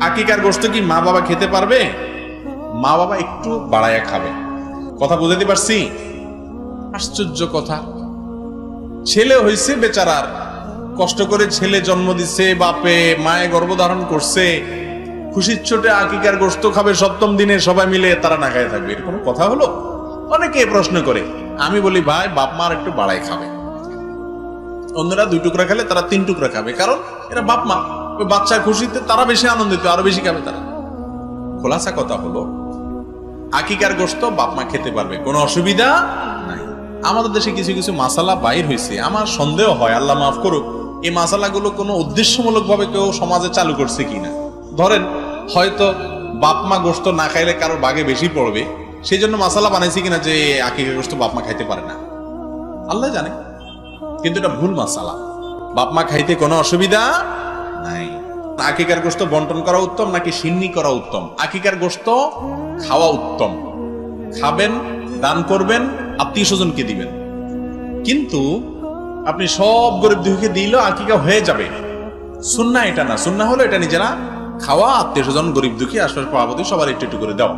আকিকার গোশত কি মা বাবা খেতে পারবে? মা বাবা একটু বাড়ায়া খাবে। কথা বুঝাতে পারছি? আশ্চর্য কথা। ছেলে হইছে বেচারার, কষ্ট করে ছেলে জন্ম দিছে, বাপে মায়ে গর্ভধারণ করছে, খুশির চোটে আকিকার গোশত খাবে সপ্তম দিনে, সবাই মিলে তারা না খায় থাকবে, এর কোনো কথা হলো? অনেকে প্রশ্ন করে। আমি বলি ভাই, বাপ মা একটু বাড়ায় খাবে। অন্যরা 2 টুকরা খেলে তারা 3 টুকরা খাবে, কারণ এরা বাপ মা, ওই বাচ্চার খুশিতে তারা বেশি আনন্দিত, আরো বেশি খাবে তারা। খোলাসা কথা হলো, আকিকার গোশত বাপ মা খেতে পারবে, কোনো অসুবিধা নাই। আমাদের দেশে কিছু কিছু মাসালা বাইর হয়েছে, আমার সন্দেহ হয়, আল্লাহ মাফ করুক, এই মাসালাগুলো কোনো উদ্দেশ্যমূলক ভাবে কেউ সমাজে চালু করছে কিনা। ধরেন হয়তো বাপ মা গোশত না খাইলে কারোর বাগে বেশি পড়বে, সেই জন্য মাসালা বানাইছে কিনা যে আকিকার গোশত বাপ মা খাইতে পারে না, আল্লাহ জানে। কিন্তু এটা ভুল মাসালা। বাপ মা খাইতে কোনো অসুবিধা নাই। আকিকার গোশত বন্টন করা উত্তম নাকি সিন্নি করা উত্তম? আকিকার গোশত খাওয়া উত্তম। খাবেন, দান করবেন, আত্মীয় স্বজনকে দিবেন। কিন্তু আপনি সব গরিব দুঃখীকে দিলেও আকিকা হয়ে যাবে, সুন্নাহ এটা না। সুন্নাহ হলো এটা নিজেরা খাওয়া, আত্মীয় স্বজন, গরিব দুঃখী, আশপাশ পাড়াপতি সবার একটু একটু করে দাও।